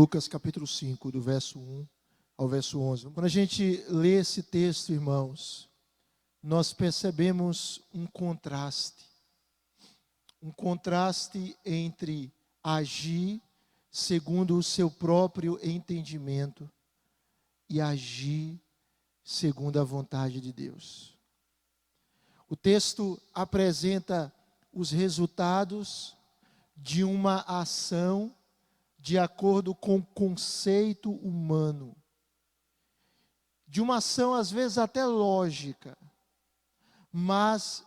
Lucas capítulo 5, do verso 1 ao verso 11. Quando a gente lê esse texto, irmãos, nós percebemos um contraste entre agir segundo o seu próprio entendimento e agir segundo a vontade de Deus. O texto apresenta os resultados de uma ação de acordo com o conceito humano, de uma ação às vezes até lógica, mas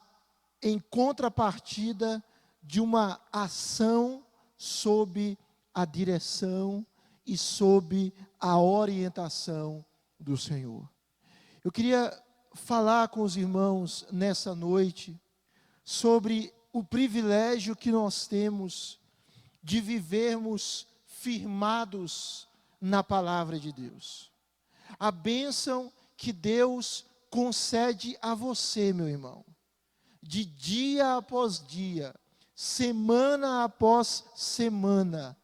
em contrapartida de uma ação sob a direção e sob a orientação do Senhor. Eu queria falar com os irmãos nessa noite sobre o privilégio que nós temos de vivermos firmados na palavra de Deus. A bênção que Deus concede a você, meu irmão, de dia após dia, semana após semana,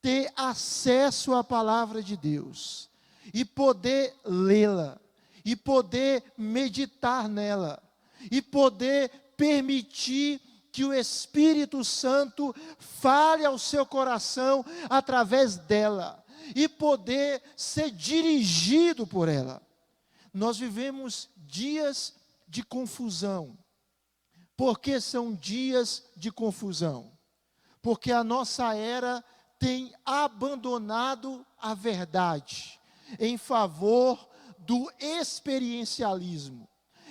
ter acesso à palavra de Deus e poder lê-la, e poder meditar nela, e poder permitir que o Espírito Santo fale ao seu coração através dela, e poder ser dirigido por ela. Nós vivemos dias de confusão. Por que são dias de confusão? Porque a nossa era tem abandonado a verdade em favor do experiencialismo,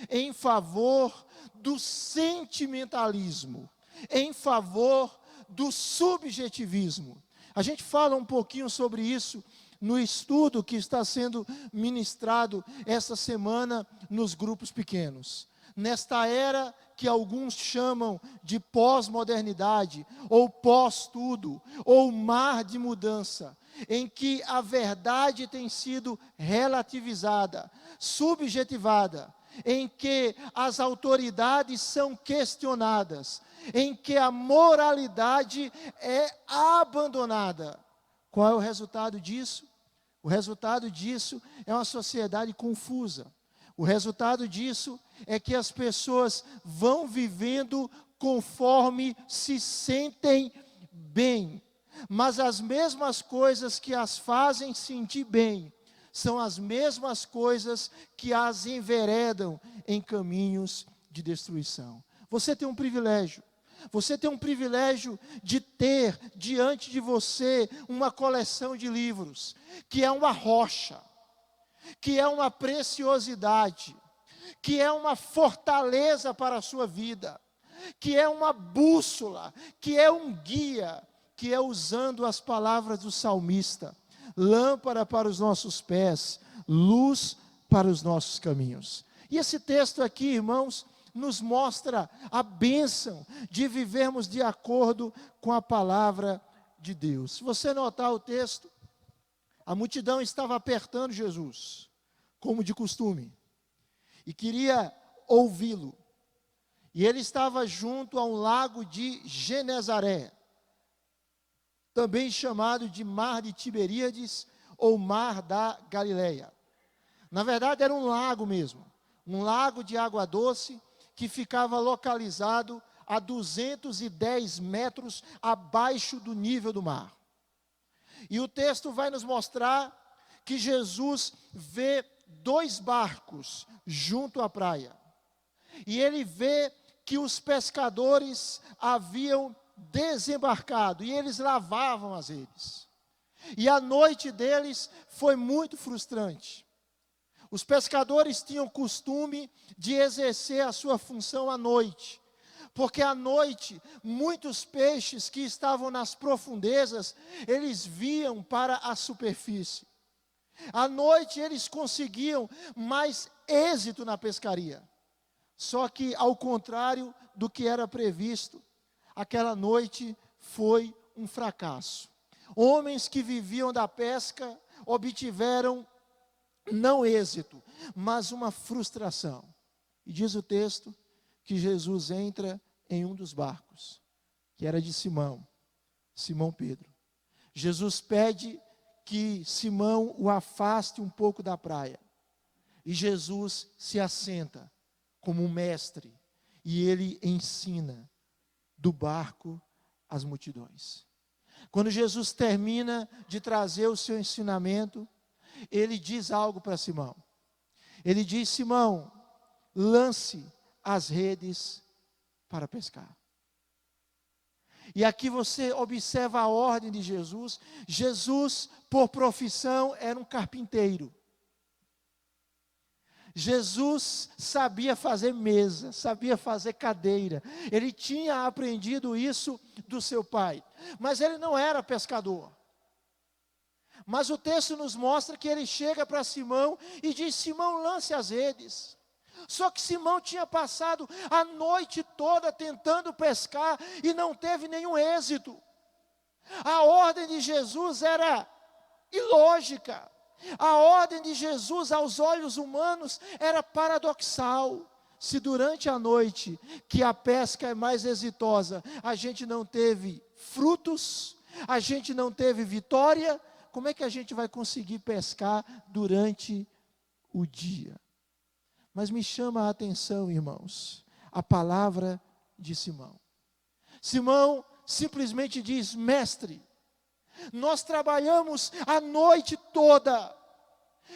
em favor do sentimentalismo, em favor do subjetivismo. A gente fala um pouquinho sobre isso no estudo que está sendo ministrado esta semana nos grupos pequenos. Nesta era que alguns chamam de pós-modernidade, ou pós-tudo, ou mar de mudança, em que a verdade tem sido relativizada, subjetivada, em que as autoridades são questionadas, em que a moralidade é abandonada. Qual é o resultado disso? O resultado disso é uma sociedade confusa. O resultado disso é que as pessoas vão vivendo conforme se sentem bem. Mas as mesmas coisas que as fazem sentir bem são as mesmas coisas que as enveredam em caminhos de destruição. Você tem um privilégio. Você tem um privilégio de ter diante de você uma coleção de livros, que é uma rocha, que é uma preciosidade, que é uma fortaleza para a sua vida, que é uma bússola, que é um guia, que é, usando as palavras do salmista, lâmpada para os nossos pés, luz para os nossos caminhos. E esse texto aqui, irmãos, nos mostra a bênção de vivermos de acordo com a palavra de Deus. Se você notar o texto, a multidão estava apertando Jesus, como de costume, e queria ouvi-lo. E ele estava junto a um lago de Genezaré, também chamado de Mar de Tiberíades ou Mar da Galileia. Na verdade era um lago mesmo, um lago de água doce que ficava localizado a 210 metros abaixo do nível do mar. E o texto vai nos mostrar que Jesus vê 2 barcos junto à praia. E ele vê que os pescadores haviam desembarcado e eles lavavam as redes. E a noite deles foi muito frustrante. Os pescadores tinham costume de exercer a sua função à noite, porque à noite muitos peixes que estavam nas profundezas, eles viam para a superfície. À noite eles conseguiam mais êxito na pescaria. Só que, ao contrário do que era previsto, aquela noite foi um fracasso. Homens que viviam da pesca obtiveram não êxito, mas uma frustração. E diz o texto que Jesus entra em um dos barcos, que era de Simão Pedro. Jesus pede que Simão o afaste um pouco da praia. E Jesus se assenta como um mestre e ele ensina do barco às multidões. Quando Jesus termina de trazer o seu ensinamento, ele diz algo para Simão. Ele diz: Simão, lance as redes para pescar. E aqui você observa a ordem de Jesus. Jesus, por profissão, era um carpinteiro. Jesus sabia fazer mesa, sabia fazer cadeira. Ele tinha aprendido isso do seu pai. Mas ele não era pescador. Mas o texto nos mostra que ele chega para Simão e diz: Simão, lance as redes. Só que Simão tinha passado a noite toda tentando pescar e não teve nenhum êxito. A ordem de Jesus era ilógica. A ordem de Jesus aos olhos humanos era paradoxal. Se durante a noite, que a pesca é mais exitosa, a gente não teve frutos, a gente não teve vitória, como é que a gente vai conseguir pescar durante o dia? Mas me chama a atenção, irmãos, a palavra de Simão. Simão simplesmente diz: mestre, nós trabalhamos a noite toda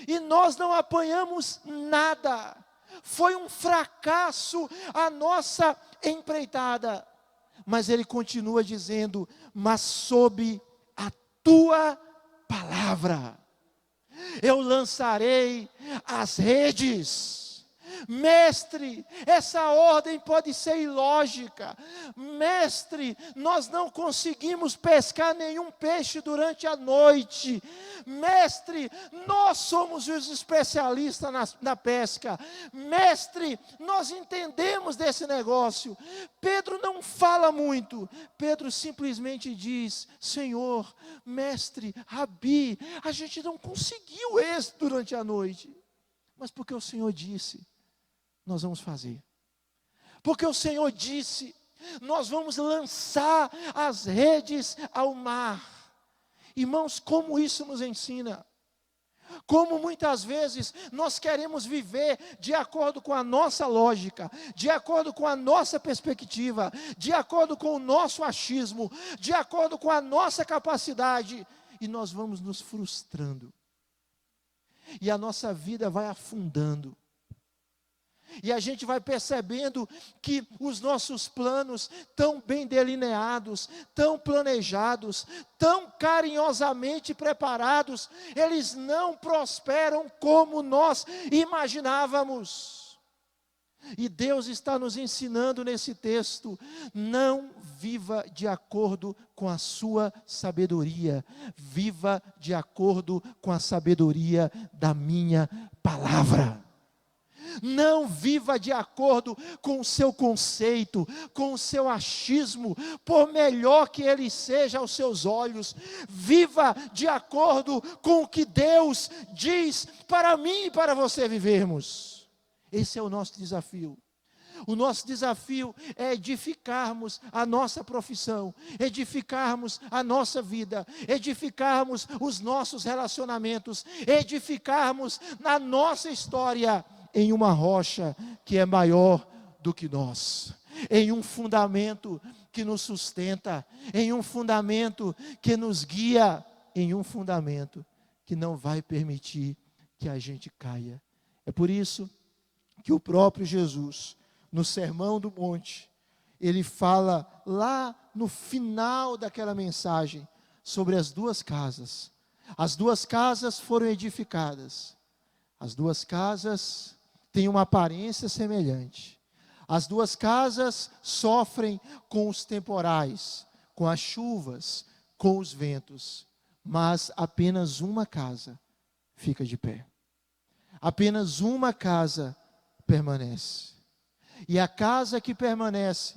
e nós não apanhamos nada. Foi um fracasso a nossa empreitada. Mas ele continua dizendo: mas sob a tua palavra eu lançarei as redes. Mestre, essa ordem pode ser ilógica. Mestre, nós não conseguimos pescar nenhum peixe durante a noite. Mestre, nós somos os especialistas na pesca. Mestre, nós entendemos desse negócio. Pedro não fala muito. Pedro simplesmente diz: Senhor, mestre, Rabi, a gente não conseguiu êxito durante a noite. Mas porque o Senhor disse, nós vamos fazer. Porque o Senhor disse, nós vamos lançar as redes ao mar. Irmãos, como isso nos ensina? Como muitas vezes nós queremos viver de acordo com a nossa lógica, de acordo com a nossa perspectiva, de acordo com o nosso achismo, de acordo com a nossa capacidade, e nós vamos nos frustrando. E a nossa vida vai afundando. E a gente vai percebendo que os nossos planos, tão bem delineados, tão planejados, tão carinhosamente preparados, eles não prosperam como nós imaginávamos. E Deus está nos ensinando nesse texto: não viva de acordo com a sua sabedoria, viva de acordo com a sabedoria da minha palavra. Não viva de acordo com o seu conceito, com o seu achismo, por melhor que ele seja aos seus olhos. Viva de acordo com o que Deus diz para mim e para você vivermos. Esse é o nosso desafio. O nosso desafio é edificarmos a nossa profissão, edificarmos a nossa vida, edificarmos os nossos relacionamentos, edificarmos a nossa história em uma rocha que é maior do que nós, em um fundamento que nos sustenta, em um fundamento que nos guia, em um fundamento que não vai permitir que a gente caia. É por isso que o próprio Jesus, no Sermão do Monte, ele fala lá no final daquela mensagem sobre as duas casas. As duas casas foram edificadas. As duas casas têm uma aparência semelhante. As duas casas sofrem com os temporais, com as chuvas, com os ventos, mas apenas uma casa fica de pé. Apenas uma casa permanece. E a casa que permanece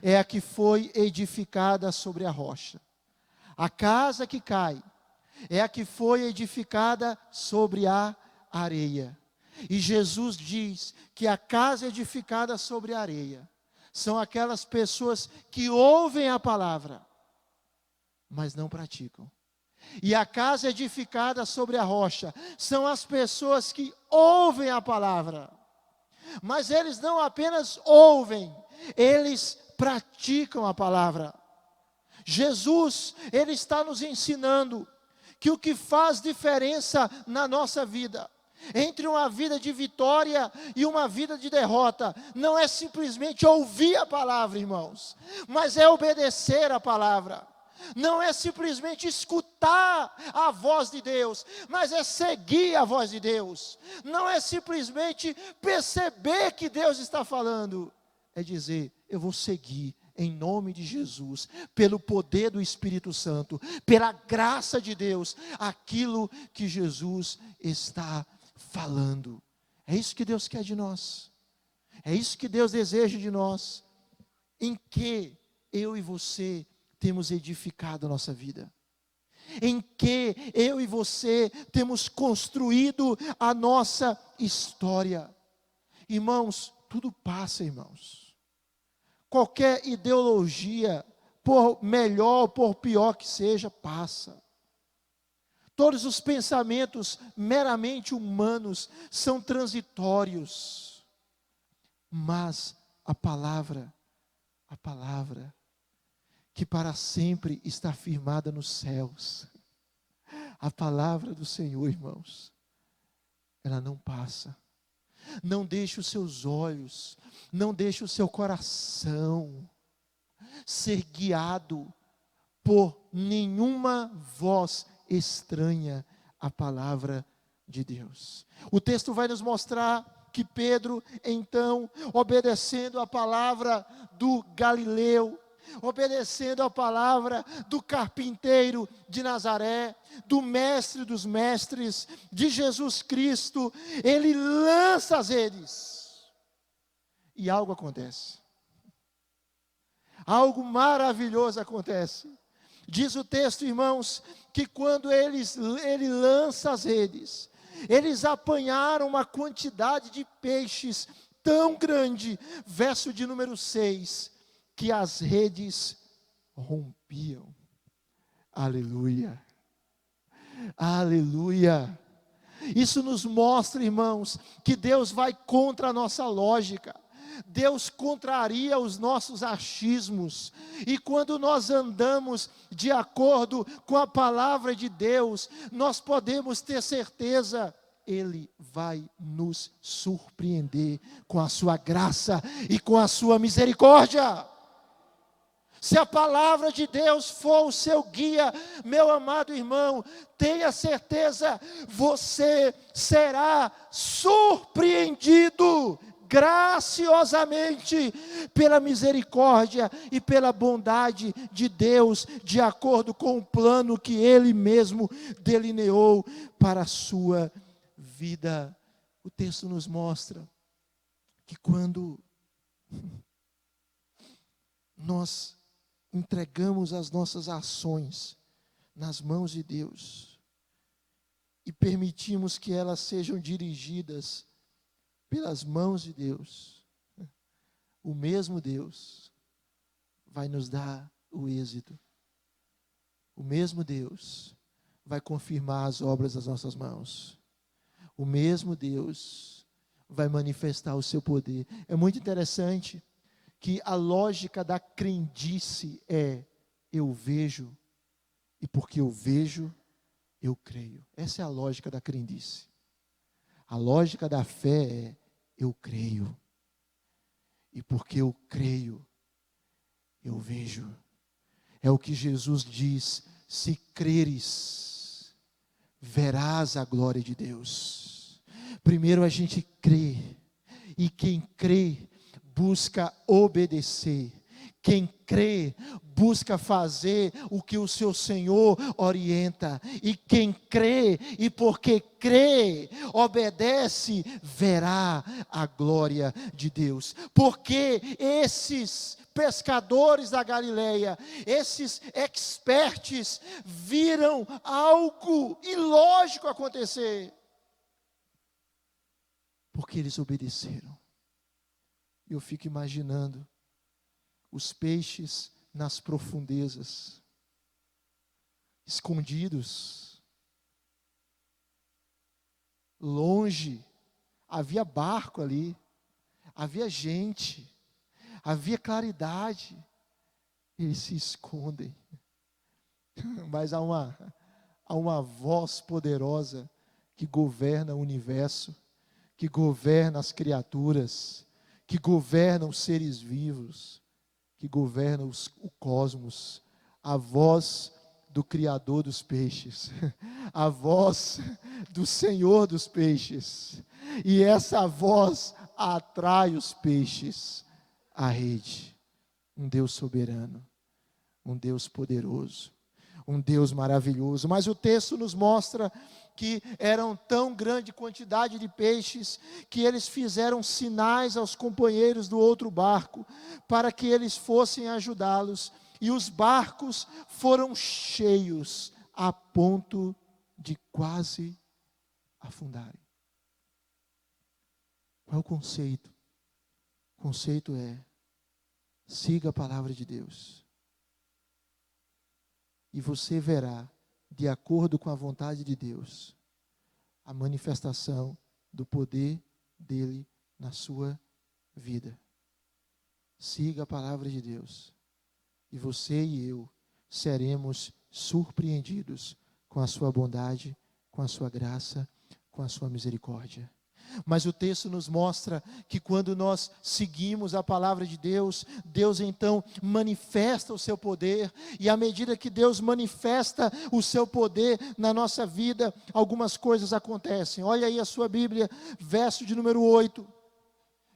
é a que foi edificada sobre a rocha. A casa que cai é a que foi edificada sobre a areia. E Jesus diz que a casa edificada sobre a areia são aquelas pessoas que ouvem a palavra, mas não praticam. E a casa edificada sobre a rocha são as pessoas que ouvem a palavra. Mas eles não apenas ouvem, eles praticam a palavra. Jesus, Ele está nos ensinando que o que faz diferença na nossa vida, entre uma vida de vitória e uma vida de derrota, não é simplesmente ouvir a palavra, irmãos, mas é obedecer a palavra. Não é simplesmente escutar a voz de Deus, mas é seguir a voz de Deus. Não é simplesmente perceber que Deus está falando, é dizer, eu vou seguir em nome de Jesus, pelo poder do Espírito Santo, pela graça de Deus, aquilo que Jesus está falando. É isso que Deus quer de nós. É isso que Deus deseja de nós. Em que eu e você temos edificado a nossa vida? Em que eu e você temos construído a nossa história? Irmãos, tudo passa, irmãos. Qualquer ideologia, por melhor ou por pior que seja, passa. Todos os pensamentos meramente humanos são transitórios. Mas a palavra que para sempre está firmada nos céus, a palavra do Senhor, irmãos, ela não passa. Não deixe os seus olhos, não deixe o seu coração ser guiado por nenhuma voz estranha à palavra de Deus. O texto vai nos mostrar que Pedro, então, obedecendo a palavra do Galileu, obedecendo a palavra do carpinteiro de Nazaré, do mestre dos mestres, de Jesus Cristo, ele lança as redes, e algo acontece, algo maravilhoso acontece. Diz o texto, irmãos, que quando ele lança as redes, eles apanharam uma quantidade de peixes tão grande, verso de número 6, que as redes rompiam. Aleluia, aleluia. Isso nos mostra, irmãos, que Deus vai contra a nossa lógica. Deus contraria os nossos achismos, e quando nós andamos de acordo com a palavra de Deus, nós podemos ter certeza, Ele vai nos surpreender com a sua graça e com a sua misericórdia. Se a palavra de Deus for o seu guia, meu amado irmão, tenha certeza, você será surpreendido graciosamente pela misericórdia e pela bondade de Deus, de acordo com o plano que Ele mesmo delineou para a sua vida. O texto nos mostra que quando nós entregamos as nossas ações nas mãos de Deus e permitimos que elas sejam dirigidas pelas mãos de Deus, o mesmo Deus vai nos dar o êxito. O mesmo Deus vai confirmar as obras das nossas mãos. O mesmo Deus vai manifestar o seu poder. É muito interessante que a lógica da crendice é: eu vejo, e porque eu vejo, eu creio. Essa é a lógica da crendice. A lógica da fé é: eu creio, e porque eu creio, eu vejo. É o que Jesus diz: se creres, verás a glória de Deus. Primeiro a gente crê, e quem crê, busca obedecer. Quem crê, busca fazer o que o seu Senhor orienta. E quem crê, e porque crê, obedece, verá a glória de Deus. Porque esses pescadores da Galileia, esses experts, viram algo ilógico acontecer. Porque eles obedeceram. Eu fico imaginando os peixes nas profundezas, escondidos, longe. Havia barco ali, havia gente, havia claridade. Eles se escondem. Mas há uma voz poderosa que governa o universo, que governa as criaturas, que governa os seres vivos, que governa o cosmos. A voz do Criador dos peixes, a voz do Senhor dos peixes. E essa voz atrai os peixes à rede. Um Deus soberano, um Deus poderoso, um Deus maravilhoso. Mas o texto nos mostra que eram tão grande quantidade de peixes que eles fizeram sinais aos companheiros do outro barco para que eles fossem ajudá-los. E os barcos foram cheios a ponto de quase afundarem. Qual é o conceito? O conceito é: siga a palavra de Deus. E você verá, de acordo com a vontade de Deus, a manifestação do poder dele na sua vida. Siga a palavra de Deus. E você e eu seremos surpreendidos com a sua bondade, com a sua graça, com a sua misericórdia. Mas o texto nos mostra que quando nós seguimos a palavra de Deus, Deus então manifesta o seu poder, e à medida que Deus manifesta o seu poder na nossa vida, algumas coisas acontecem. Olha aí a sua Bíblia, verso de número 8,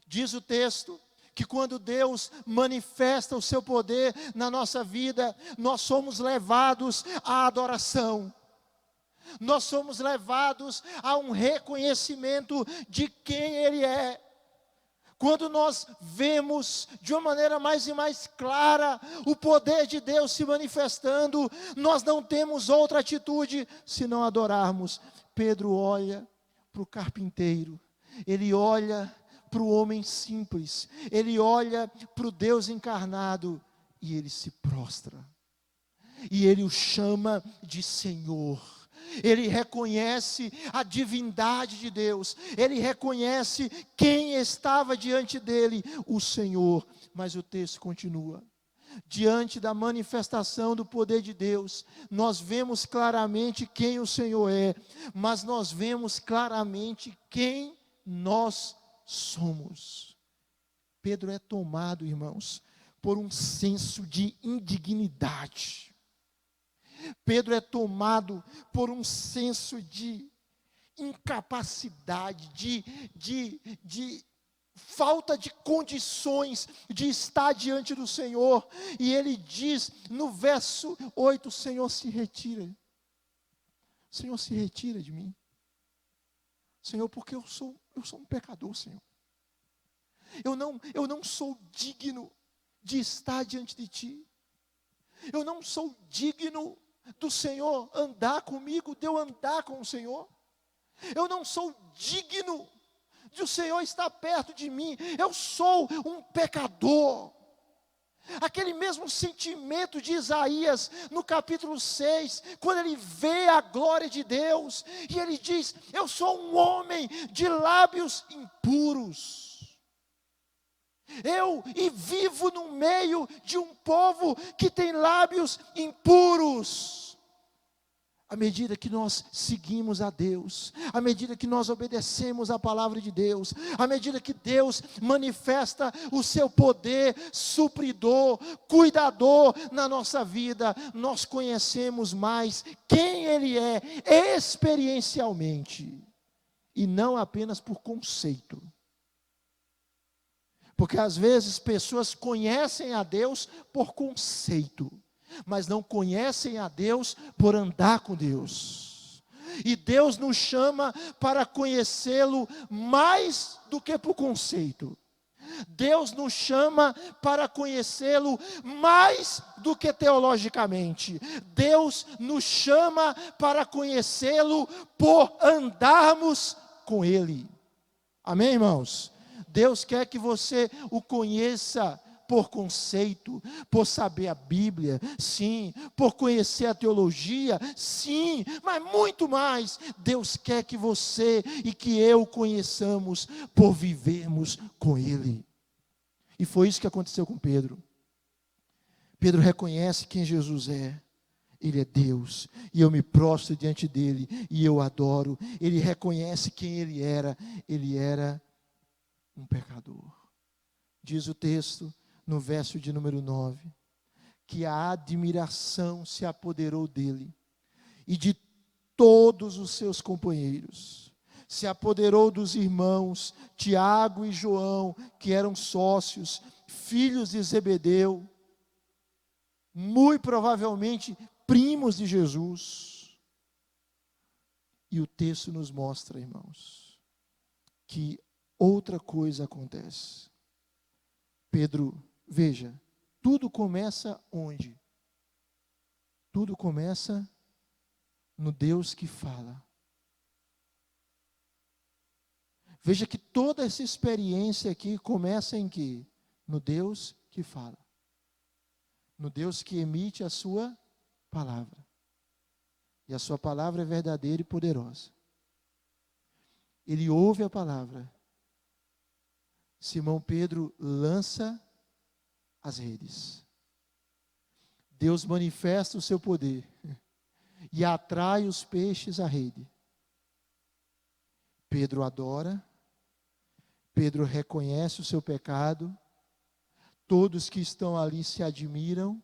diz o texto que quando Deus manifesta o seu poder na nossa vida, nós somos levados à adoração. Nós somos levados a um reconhecimento de quem Ele é. Quando nós vemos de uma maneira mais e mais clara o poder de Deus se manifestando, nós não temos outra atitude senão adorarmos. Pedro olha para o carpinteiro, ele olha para o homem simples, ele olha para o Deus encarnado e ele se prostra. E ele o chama de Senhor. Ele reconhece a divindade de Deus, ele reconhece quem estava diante dele, o Senhor. Mas o texto continua: diante da manifestação do poder de Deus, nós vemos claramente quem o Senhor é, mas nós vemos claramente quem nós somos. Pedro é tomado, irmãos, por um senso de indignidade. Pedro é tomado por um senso de incapacidade, de falta de condições de estar diante do Senhor. E ele diz no verso 8, o Senhor se retira. O Senhor se retira de mim. Senhor, porque eu sou um pecador, Senhor. Eu não sou digno de estar diante de Ti. Eu não sou digno do Senhor andar comigo, de eu andar com o Senhor. Eu não sou digno de o Senhor estar perto de mim. Eu sou um pecador. Aquele mesmo sentimento de Isaías no capítulo 6, quando ele vê a glória de Deus, e ele diz: eu sou um homem de lábios impuros. E vivo no meio de um povo que tem lábios impuros. À medida que nós seguimos a Deus, à medida que nós obedecemos a palavra de Deus, à medida que Deus manifesta o seu poder supridor, cuidador na nossa vida, nós conhecemos mais quem Ele é experiencialmente, e não apenas por conceito. Porque às vezes pessoas conhecem a Deus por conceito, mas não conhecem a Deus por andar com Deus. E Deus nos chama para conhecê-lo mais do que por conceito. Deus nos chama para conhecê-lo mais do que teologicamente. Deus nos chama para conhecê-lo por andarmos com Ele. Amém, irmãos? Deus quer que você o conheça por conceito, por saber a Bíblia, sim, por conhecer a teologia, sim, mas muito mais, Deus quer que você e que eu conheçamos por vivermos com Ele. E foi isso que aconteceu com Pedro. Pedro reconhece quem Jesus é. Ele é Deus, e eu me prostro diante dele, e eu adoro. Ele reconhece quem ele era um pecador. Diz o texto, no verso de número 9, que a admiração se apoderou dele, e de todos os seus companheiros. Se apoderou dos irmãos, Tiago e João, que eram sócios, filhos de Zebedeu, muito provavelmente primos de Jesus. E o texto nos mostra, irmãos, que outra coisa acontece. Pedro, veja, tudo começa onde? Tudo começa no Deus que fala. Veja que toda essa experiência aqui começa em quê? No Deus que fala. No Deus que emite a sua palavra. E a sua palavra é verdadeira e poderosa. Ele ouve a palavra. Simão Pedro lança as redes. Deus manifesta o seu poder e atrai os peixes à rede. Pedro adora. Pedro reconhece o seu pecado. Todos que estão ali se admiram.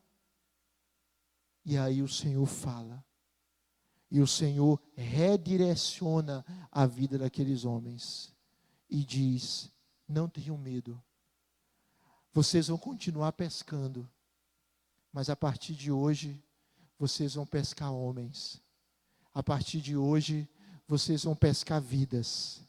E aí o Senhor fala. E o Senhor redireciona a vida daqueles homens. E diz: não tenham medo. Vocês vão continuar pescando. Mas a partir de hoje, vocês vão pescar homens. A partir de hoje, vocês vão pescar vidas.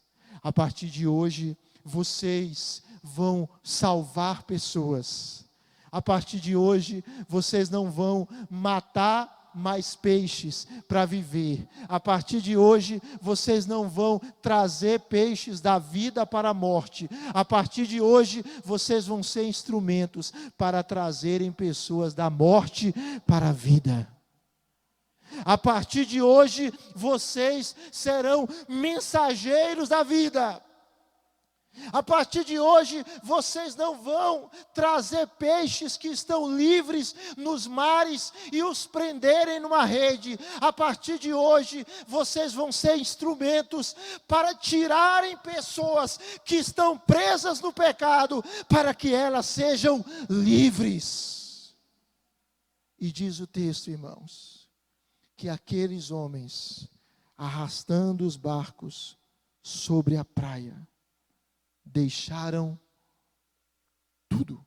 A partir de hoje, vocês vão salvar pessoas. A partir de hoje, vocês não vão matar mais peixes para viver. A partir de hoje, vocês não vão trazer peixes da vida para a morte. A partir de hoje, vocês vão ser instrumentos para trazerem pessoas da morte para a vida. A partir de hoje, vocês serão mensageiros da vida. A partir de hoje, vocês não vão trazer peixes que estão livres nos mares e os prenderem numa rede. A partir de hoje, vocês vão ser instrumentos para tirarem pessoas que estão presas no pecado, para que elas sejam livres. E diz o texto, irmãos, que aqueles homens, arrastando os barcos sobre a praia, deixaram tudo.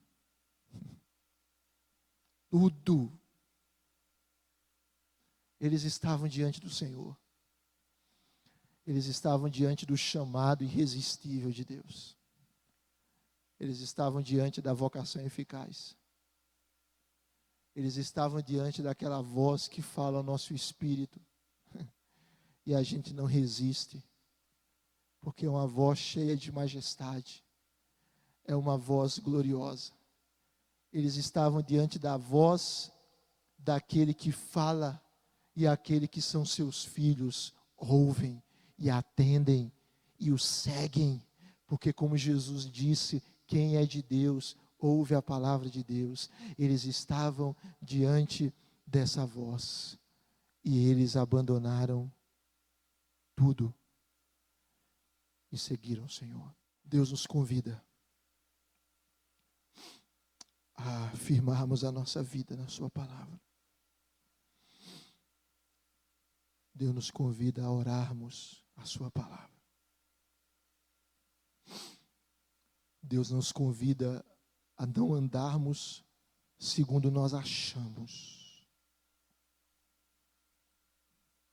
Tudo. Eles estavam diante do Senhor. Eles estavam diante do chamado irresistível de Deus. Eles estavam diante da vocação eficaz. Eles estavam diante daquela voz que fala ao nosso espírito. E a gente não resiste. Porque é uma voz cheia de majestade. É uma voz gloriosa. Eles estavam diante da voz daquele que fala. E aquele que são seus filhos ouvem e atendem e o seguem. Porque como Jesus disse, quem é de Deus, ouve a palavra de Deus. Eles estavam diante dessa voz. E eles abandonaram tudo. E seguiram o Senhor. Deus nos convida a firmarmos a nossa vida na sua palavra. Deus nos convida a orarmos a sua palavra. Deus nos convida a não andarmos segundo nós achamos,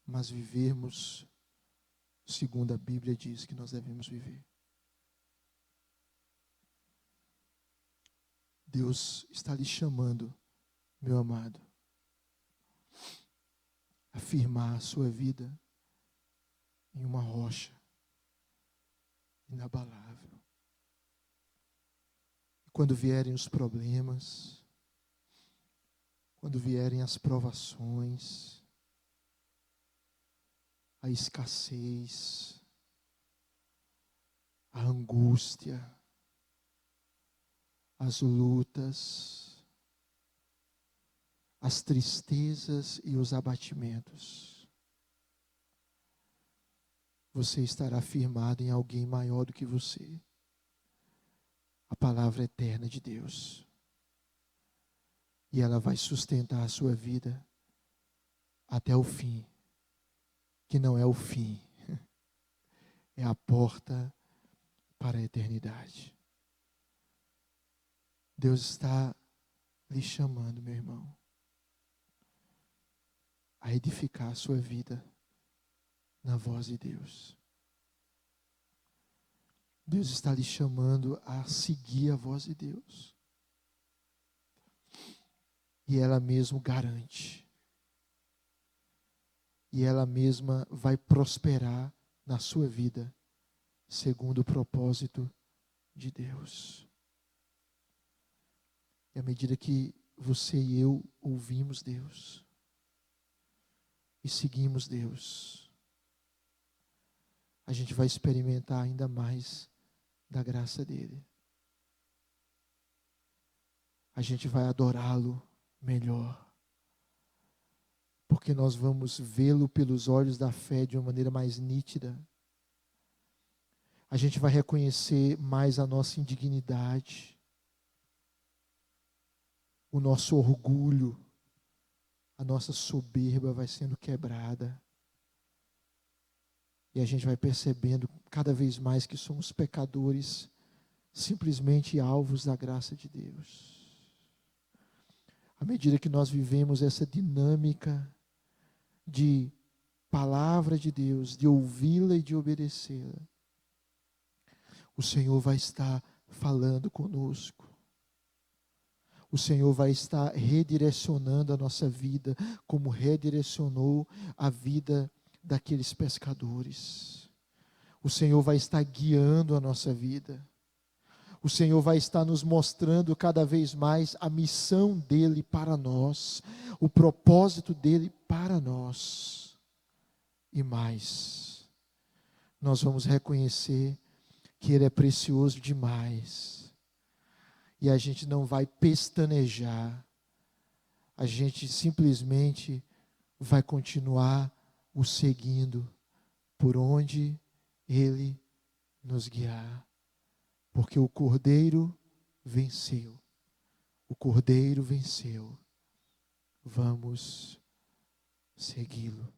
mas vivermos segundo a Bíblia diz que nós devemos viver. Deus está lhe chamando, meu amado, a firmar a sua vida em uma rocha inabalável. quando vierem os problemas, quando vierem as provações, a escassez, a angústia, as lutas, as tristezas e os abatimentos, você estará firmado em alguém maior do que você, a palavra eterna de Deus. E ela vai sustentar a sua vida até o fim, que não é o fim, é a porta para a eternidade. Deus está lhe chamando, meu irmão, a edificar a sua vida na voz de Deus. Deus está lhe chamando a seguir a voz de Deus. E ela mesma garante. E ela mesma vai prosperar na sua vida, segundo o propósito de Deus. E à medida que você e eu ouvimos Deus e seguimos Deus, a gente vai experimentar ainda mais da graça dele. A gente vai adorá-lo melhor, porque nós vamos vê-lo pelos olhos da fé de uma maneira mais nítida. A gente vai reconhecer mais a nossa indignidade, o nosso orgulho, a nossa soberba vai sendo quebrada. E a gente vai percebendo cada vez mais que somos pecadores, simplesmente alvos da graça de Deus. À medida que nós vivemos essa dinâmica de palavra de Deus, de ouvi-la e de obedecê-la, o Senhor vai estar falando conosco. O Senhor vai estar redirecionando a nossa vida, como redirecionou a vida daqueles pescadores. O Senhor vai estar guiando a nossa vida. O Senhor vai estar nos mostrando cada vez mais a missão dEle para nós, o propósito dEle para nós. E mais, nós vamos reconhecer que Ele é precioso demais. E a gente não vai pestanejar, a gente simplesmente vai continuar o seguindo por onde Ele nos guiar. Porque o Cordeiro venceu. O Cordeiro venceu. Vamos segui-lo.